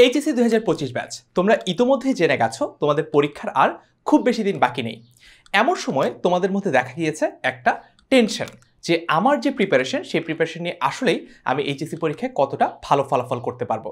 HSC 2025 batch তোমরা ইতোমধ্যেই জেনে গেছো তোমাদের পরীক্ষার আর খুব বেশি দিন বাকি নেই। এমন সময় তোমাদের মধ্যে দেখা গিয়েছে একটা টেনশন যে আমার যে প্রিপারেশন সেই প্রিপারেশন নিয়ে আসলেই আমি এইচএসসি পরীক্ষায় কতটা ভালো ফলাফল করতে পারবো।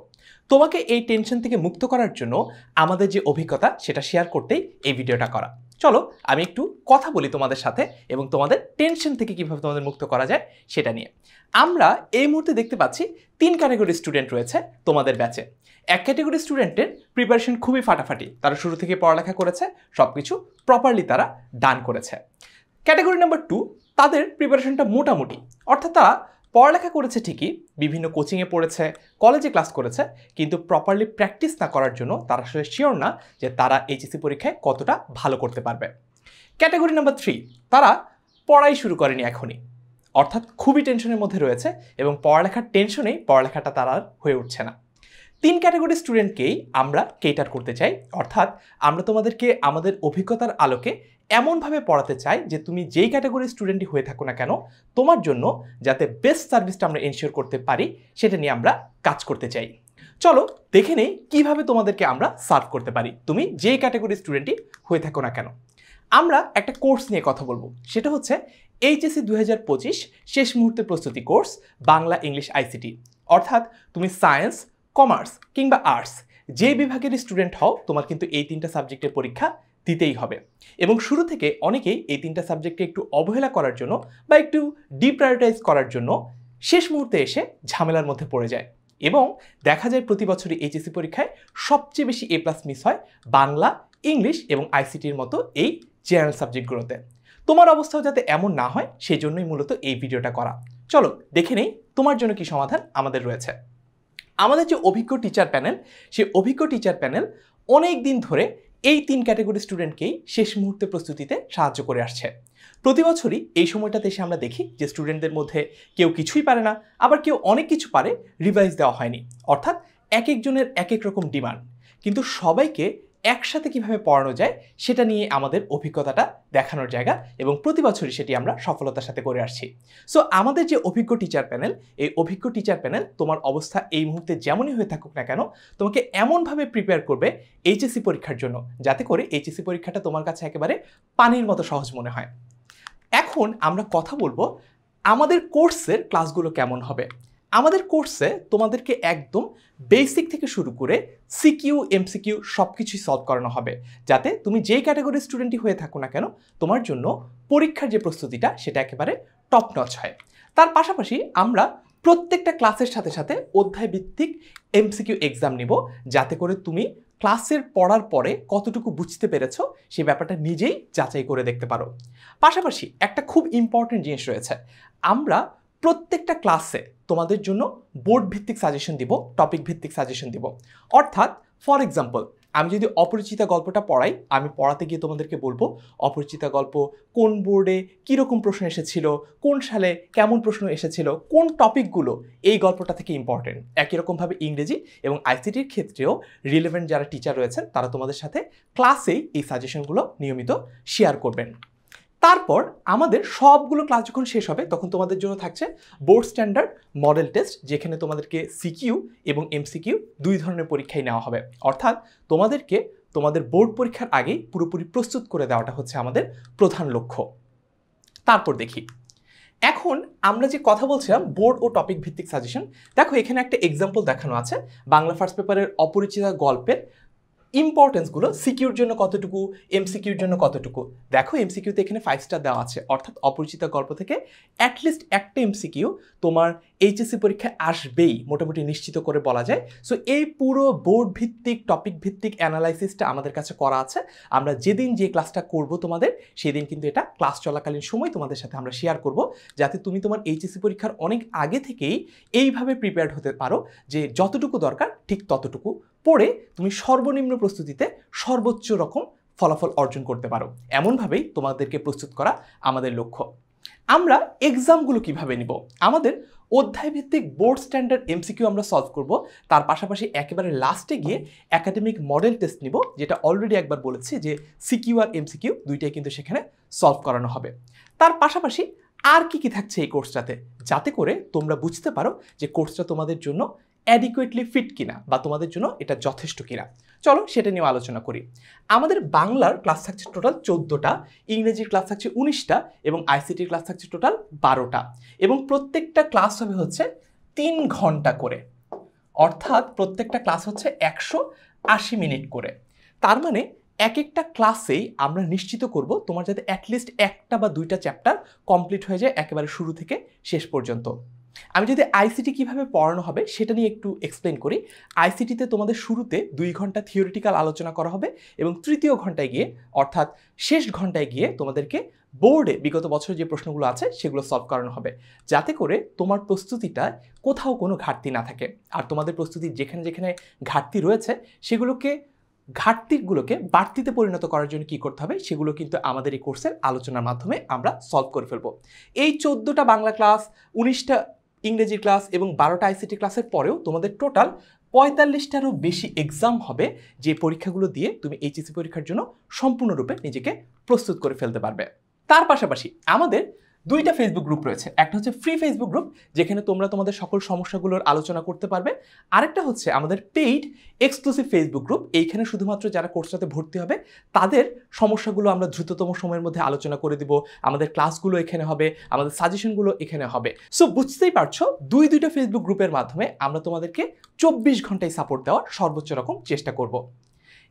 তোমাকে এই টেনশন থেকে মুক্ত করার জন্য আমাদের যে অভিজ্ঞতা সেটা শেয়ার করতেই এই ভিডিওটা করা। চলো আমি একটু কথা বলি তোমাদের সাথে এবং তোমাদের টেনশন থেকে কিভাবে তোমাদের মুক্ত করা যায় সেটা নিয়ে। আমরা এই মুহূর্তে দেখতে পাচ্ছি 3 ক্যাটাগরি স্টুডেন্ট রয়েছে তোমাদের ব্যাচে। এক ক্যাটাগরি স্টুডেন্টের প্রিপারেশন খুবই ফাটাফাটি, তারা শুরু থেকে পড়ালেখা করেছে, সবকিছু প্রপারলি তারা ডান করেছে। ক্যাটাগরি নাম্বার 2, তাদের প্রিপারেশনটা মোটামুটি, অর্থাৎ তারা পড়ালেখা করেছে ঠিকই, বিভিন্ন কোচিংয়ে পড়েছে, কলেজে ক্লাস করেছে, কিন্তু প্রপারলি প্র্যাকটিস না করার জন্য তারা আসলে শিওর না যে তারা এইচএসসি পরীক্ষায় কতটা ভালো করতে পারবে। ক্যাটাগরি নাম্বার 3, তারা পড়াই শুরু করেনি এখনই, অর্থাৎ খুবই টেনশনের মধ্যে রয়েছে এবং পড়ালেখার টেনশনেই পড়ালেখাটা তারা হয়ে উঠছে না। 3 ক্যাটাগরি স্টুডেন্টকেই আমরা কেটার করতে চাই, অর্থাৎ আমরা তোমাদেরকে আমাদের অভিজ্ঞতার আলোকে এমনভাবে পড়াতে চাই যে তুমি যেই ক্যাটাগরির স্টুডেন্টই হয়ে থাকো না কেন, তোমার জন্য যাতে বেস্ট সার্ভিসটা আমরা এনশিওর করতে পারি সেটা নিয়ে আমরা কাজ করতে চাই। চলো দেখে নেই কীভাবে তোমাদেরকে আমরা সার্ভ করতে পারি, তুমি যেই ক্যাটাগরির স্টুডেন্টই হয়ে থাকো না কেন। আমরা একটা কোর্স নিয়ে কথা বলবো, সেটা হচ্ছে এইচএসসি 2025 শেষ মুহূর্তে প্রস্তুতি কোর্স বাংলা ইংলিশ আইসিটি। অর্থাৎ তুমি সায়েন্স, কমার্স কিংবা আর্টস যে বিভাগের স্টুডেন্ট হও, তোমার কিন্তু এই 3টা সাবজেক্টের পরীক্ষা দিতেই হবে। এবং শুরু থেকে অনেকেই এই 3টা সাবজেক্টকে একটু অবহেলা করার জন্য বা একটু ডিপ্রায়োরিটাইজ করার জন্য শেষ মুহূর্তে এসে ঝামেলার মধ্যে পড়ে যায় এবং দেখা যায় প্রতি বছরই এইচএসসি পরীক্ষায় সবচেয়ে বেশি A+ মিস হয় বাংলা, ইংলিশ এবং আইসিটির মতো এই জেনারেল সাবজেক্টগুলোতে। তোমার অবস্থাও যাতে এমন না হয় সেই জন্যই মূলত এই ভিডিওটা করা। চলো দেখে নেই তোমার জন্য কি সমাধান আমাদের রয়েছে। আমাদের যে অভিজ্ঞ টিচার প্যানেল, সেই অভিজ্ঞ টিচার প্যানেল অনেক দিন ধরে এই 3 ক্যাটাগরি স্টুডেন্টকেই শেষ মুহূর্তে প্রস্তুতিতে সাহায্য করে আসছে। প্রতি বছরই এই সময়টাতে এসে আমরা দেখি যে স্টুডেন্টদের মধ্যে কেউ কিছুই পারে না, আবার কেউ অনেক কিছু পারে, রিভাইজ দেওয়া হয়নি। অর্থাৎ এক একজনের এক এক রকম ডিমান্ড, কিন্তু সবাইকে একসাথে কিভাবে পড়ানো যায় সেটা নিয়ে আমাদের অভিজ্ঞতাটা দেখানোর জায়গা এবং প্রতি বছরই সেটি আমরা সফলতার সাথে করে আসছি। সো আমাদের যে অভিজ্ঞ টিচার প্যানেল, এই অভিজ্ঞ টিচার প্যানেল তোমার অবস্থা এই মুহূর্তে যেমনই হয়ে থাকুক না কেন, তোমাকে এমনভাবে প্রিপেয়ার করবে এইচএসসি পরীক্ষার জন্য যাতে করে এইচএসসি পরীক্ষাটা তোমার কাছে একেবারে পানির মতো সহজ মনে হয়। এখন আমরা কথা বলবো আমাদের কোর্সের ক্লাসগুলো কেমন হবে। আমাদের কোর্সে তোমাদেরকে একদম বেসিক থেকে শুরু করে সিকিউ, এমসিকিউ সব কিছুই সলভ করানো হবে, যাতে তুমি যেই ক্যাটাগরির স্টুডেন্টই হয়ে থাকো না কেন, তোমার জন্য পরীক্ষার যে প্রস্তুতিটা সেটা একেবারে টপ নচ হয়। তার পাশাপাশি আমরা প্রত্যেকটা ক্লাসের সাথে সাথে অধ্যায় ভিত্তিক এমসিকিউ এক্সাম নিব, যাতে করে তুমি ক্লাসের পড়ার পরে কতটুকু বুঝতে পেরেছো সেই ব্যাপারটা নিজেই যাচাই করে দেখতে পারো। পাশাপাশি একটা খুব ইম্পর্টেন্ট জিনিস রয়েছে, আমরা প্রত্যেকটা ক্লাসে তোমাদের জন্য বোর্ড ভিত্তিক সাজেশন দিব, টপিক ভিত্তিক সাজেশন দিব। অর্থাৎ ফর এক্সাম্পল, আমি যদি অপরিচিতা গল্পটা পড়াই, আমি পড়াতে গিয়ে তোমাদেরকে বলবো অপরিচিতা গল্প কোন বোর্ডে কীরকম প্রশ্ন এসেছিল, কোন সালে কেমন প্রশ্ন এসেছিল, কোন টপিকগুলো এই গল্পটা থেকে ইম্পর্টেন্ট। একই রকমভাবে ইংরেজি এবং আইসিটির ক্ষেত্রেও রিলেভেন্ট যারা টিচার রয়েছেন তারা তোমাদের সাথে ক্লাসেই এই সাজেশনগুলো নিয়মিত শেয়ার করবেন। তারপর আমাদের সবগুলো ক্লাস যখন শেষ হবে তখন তোমাদের জন্য থাকছে বোর্ড স্ট্যান্ডার্ড মডেল টেস্ট, যেখানে তোমাদেরকে সিকিউ এবং এমসিকিউ 2 ধরনের পরীক্ষাই নেওয়া হবে। অর্থাৎ তোমাদেরকে তোমাদের বোর্ড পরীক্ষার আগেই পুরোপুরি প্রস্তুত করে দেওয়াটা হচ্ছে আমাদের প্রধান লক্ষ্য। তারপর দেখি এখন আমরা যে কথা বলছিলাম বোর্ড ও টপিক ভিত্তিক সাজেশন, দেখো এখানে একটা এক্সাম্পল দেখানো আছে বাংলা ফার্স্ট পেপারের অপরিচিতা গল্পের ইম্পর্টেন্সগুলো সিকিউর জন্য কতটুকু, এমসিকিউর জন্য কতটুকু। দেখো এমসিকিউতে এখানে 5 স্টার দেওয়া আছে, অর্থাৎ অপরিচিত গল্প থেকে অ্যাটলিস্ট একটা এমসিকিউ তোমার এইচএসসি পরীক্ষায় আসবেই মোটামুটি নিশ্চিত করে বলা যায়। সো এই পুরো বোর্ড ভিত্তিক টপিক ভিত্তিক অ্যানালাইসিসটা আমাদের কাছে করা আছে। আমরা যেদিন যে ক্লাসটা করব তোমাদের, সেদিন কিন্তু এটা ক্লাস চলাকালীন সময় তোমাদের সাথে আমরা শেয়ার করব, যাতে তুমি তোমার এইচএসসি পরীক্ষার অনেক আগে থেকেই এইভাবে প্রিপেয়ার্ড হতে পারো যে যতটুকু দরকার ঠিক ততটুকু পড়ে তুমি সর্বনিম্ন প্রস্তুতিতে সর্বোচ্চ রকম ফলাফল অর্জন করতে পারো। এমনভাবেই তোমাদেরকে প্রস্তুত করা আমাদের লক্ষ্য। আমরা এক্সামগুলো কিভাবে নিব, আমাদের অধ্যায় ভিত্তিক বোর্ড স্ট্যান্ডার্ড এমসিকিউ আমরা সলভ করব, তার পাশাপাশি একেবারে লাস্টে গিয়ে একাডেমিক মডেল টেস্ট নিব, যেটা অলরেডি একবার বলেছি যে সিকিউ আর এমসিকিউ দুইটাই কিন্তু সেখানে সলভ করানো হবে। তার পাশাপাশি আর কি থাকছে এই কোর্সটাতে, যাতে করে তোমরা বুঝতে পারো যে কোর্সটা তোমাদের জন্য অ্যাডিকুয়েটলি ফিট কিনা বা তোমাদের জন্য এটা যথেষ্ট কিনা। চলো সেটা নিয়ে আলোচনা করি। আমাদের বাংলার ক্লাস থাকছে টোটাল 14টা, ইংরেজির ক্লাস থাকছে 19টা এবং আইসিটির ক্লাস থাকছে টোটাল 12টা, এবং প্রত্যেকটা ক্লাস হবে হচ্ছে 3 ঘন্টা করে, অর্থাৎ প্রত্যেকটা ক্লাস হচ্ছে 180 মিনিট করে। তার মানে এক একটা ক্লাসেই আমরা নিশ্চিত করব তোমার যাতে অ্যাটলিস্ট একটা বা দুইটা চ্যাপ্টার কমপ্লিট হয়ে যায় একেবারে শুরু থেকে শেষ পর্যন্ত। আমি যদি আইসিটি কিভাবে পড়ানো হবে সেটা নিয়ে একটু এক্সপ্লেন করি। আইসিটিতে তোমাদের শুরুতে 2 ঘন্টা থিওরিটিক্যাল আলোচনা করা হবে এবং তৃতীয় ঘন্টায় গিয়ে অর্থাৎ শেষ ঘন্টায় গিয়ে তোমাদেরকে বোর্ডে বিগত বছরের যে প্রশ্নগুলো আছে সেগুলো সলভ করানো হবে, যাতে করে তোমার প্রস্তুতিটা কোথাও কোনো ঘাটতি না থাকে। আর তোমাদের প্রস্তুতির যেখানে যেখানে ঘাটতি রয়েছে ঘাটতিগুলোকে বাড়তিতে পরিণত করার জন্য কি করতে হবে সেগুলো কিন্তু আমাদের এই কোর্সের আলোচনার মাধ্যমে আমরা সলভ করে ফেলবো। এই 14টা বাংলা ক্লাস, 19টা ইংরেজি ক্লাস এবং 12টা আইসিটি ক্লাসের পরেও তোমাদের টোটাল 45টারও বেশি এক্সাম হবে, যে পরীক্ষাগুলো দিয়ে তুমি এইচএসসি পরীক্ষার জন্য সম্পূর্ণরূপে নিজেকে প্রস্তুত করে ফেলতে পারবে। তার পাশাপাশি আমাদের 2টা ফেসবুক গ্রুপ রয়েছে। একটা হচ্ছে ফ্রি ফেসবুক গ্রুপ, যেখানে তোমরা তোমাদের সকল সমস্যাগুলোর আলোচনা করতে পারবে। আরেকটা হচ্ছে আমাদের পেইড এক্সক্লুসিভ ফেসবুক গ্রুপ। এইখানে শুধুমাত্র যারা কোর্সটাতে ভর্তি হবে তাদের সমস্যাগুলো আমরা দ্রুততম সময়ের মধ্যে আলোচনা করে দিব। আমাদের ক্লাসগুলো এখানে হবে, আমাদের সাজেশনগুলো এখানে হবে। সো বুঝতেই পারছো, দুইটা ফেসবুক গ্রুপের মাধ্যমে আমরা তোমাদেরকে 24 ঘন্টায় সাপোর্ট দেওয়ার সর্বোচ্চ রকম চেষ্টা করব।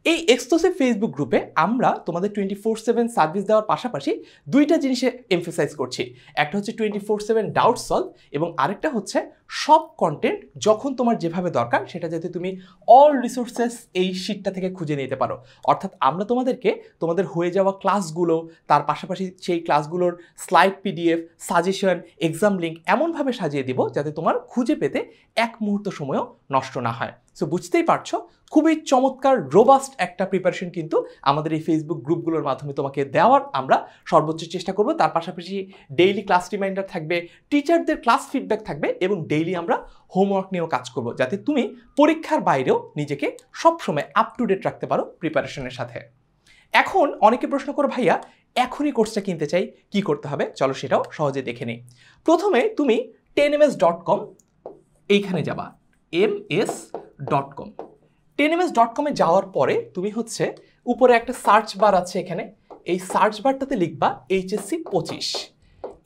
এই এক্সক্লুসিভ ফেসবুক গ্রুপে আমরা তোমাদের 24/7 সার্ভিস দেওয়ার পাশাপাশি 2টা জিনিসে এমফাসাইজ করছি। একটা হচ্ছে 24/7 ডাউট সলভ এবং আরেকটা হচ্ছে সব কন্টেন্ট যখন তোমার যেভাবে দরকার সেটা যাতে তুমি অল রিসোর্সেস এই শিটটা থেকে খুঁজে নিতে পারো। অর্থাৎ আমরা তোমাদেরকে তোমাদের হয়ে যাওয়া ক্লাসগুলো, তার পাশাপাশি সেই ক্লাসগুলোর slide PDF, suggestion, exam link এমনভাবে সাজিয়ে দিব যাতে তোমার খুঁজে পেতে এক মুহূর্ত সময়ও নষ্ট না হয়। সো বুঝতেই পারছো, খুবই চমৎকার রোবাস্ট একটা প্রিপারেশন কিন্তু আমাদের এই ফেসবুক গ্রুপগুলোর মাধ্যমে তোমাকে দেওয়ার আমরা সর্বোচ্চ চেষ্টা করব। তার পাশাপাশি ডেইলি ক্লাস রিমাইন্ডার থাকবে, টিচারদের ক্লাস ফিডব্যাক থাকবে এবং ডেইলি আমরা হোমওয়ার্ক নিয়েও কাজ করব, যাতে তুমি পরীক্ষার বাইরেও নিজেকে সবসময় আপ টু ডেট রাখতে পারো প্রিপারেশনের সাথে। এখন অনেকে প্রশ্ন করো, ভাইয়া এখনই কোর্সটা কিনতে চাই, কি করতে হবে? চলো সেটাও সহজে দেখে নিই। প্রথমে তুমি 10ms.com এইখানে যাবা, ms.com। 10ms.com-এ যাওয়ার পরে তুমি হচ্ছে উপরে একটা সার্চ বার আছে, এখানে এই সার্চ বারটাতে লিখবা এইচএসসি 25।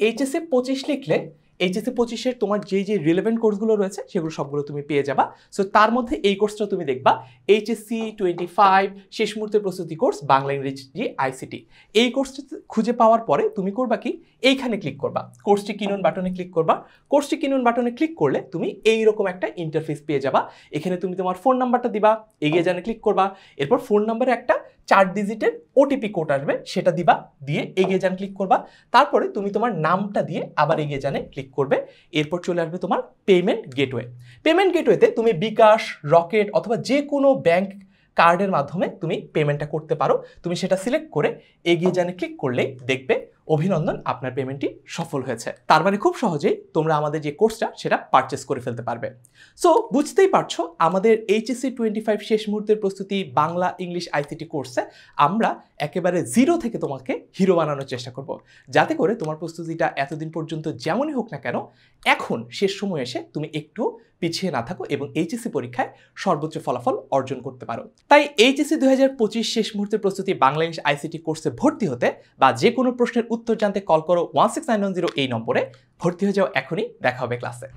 এইচএসসি 25 লিখলে এইচএসসি 25-এর তোমার যে রিলেভেন্ট কোর্সগুলো রয়েছে সেগুলো সবগুলো তুমি পেয়ে যাবা। সো তার মধ্যে এই কোর্সটা তুমি দেখবা এইচএসসি 25 শেষ মুহূর্তের প্রস্তুতি কোর্স বাংলা ইংরেজি আইসিটি। এই কোর্সটা খুঁজে পাওয়ার পরে তুমি করবা কি, এইখানে ক্লিক করবা, কোর্সটি কিনুন বাটনে ক্লিক করবা। কোর্সটি কিনুন বাটনে ক্লিক করলে তুমি এইরকম একটা ইন্টারফেস পেয়ে যাবা। এখানে তুমি তোমার ফোন নাম্বারটা দিবা, এগিয়ে জানে ক্লিক করবা, এরপর ফোন নাম্বারে একটা 4 ডিজিটের ওটিপি কোড আসবে, সেটা দিবা, দিয়ে এগিয়ে যান ক্লিক করবা। তারপরে তুমি তোমার নামটা দিয়ে আবার এগিয়ে জানে ক্লিক করবে। এরপর চলে আসবে তোমার পেমেন্ট গেটওয়ে। পেমেন্ট গেটওয়েতে তুমি বিকাশ, রকেট অথবা যে কোনো ব্যাংক কার্ডের মাধ্যমে তুমি পেমেন্টটা করতে পারো। তুমি সেটা সিলেক্ট করে এগিয়ে জানে ক্লিক করলেই দেখবে অভিনন্দন, আপনার পেমেন্টটি সফল হয়েছে। তার মানে খুব সহজেই তোমরা আমাদের যে কোর্সটা সেটা পারচেস করে ফেলতে পারবে। সো বুঝতেই পারছো, আমাদের এইচএসসি 25 শেষ মুহূর্তের প্রস্তুতি বাংলা ইংলিশ আইসিটি কোর্সে আমরা একেবারে জিরো থেকে তোমাকে হিরো বানানোর চেষ্টা করব, যাতে করে তোমার প্রস্তুতিটা এতদিন পর্যন্ত যেমনই হোক না কেন এখন শেষ সময় এসে তুমি একটু পিছিয়ে না থাকো এবং এইচএসসি পরীক্ষায় সর্বোচ্চ ফলাফল অর্জন করতে পারো। তাই এইচএসসি 2025 শেষ মুহূর্তের প্রস্তুতি বাংলা ইংলিশ আইসিটি কোর্সে ভর্তি হতে বা যে কোনো প্রশ্নের উত্তর জানতে কল করো 16910 এই নম্বরে। ভর্তি হয়ে যাও এখনই, দেখা হবে ক্লাসে।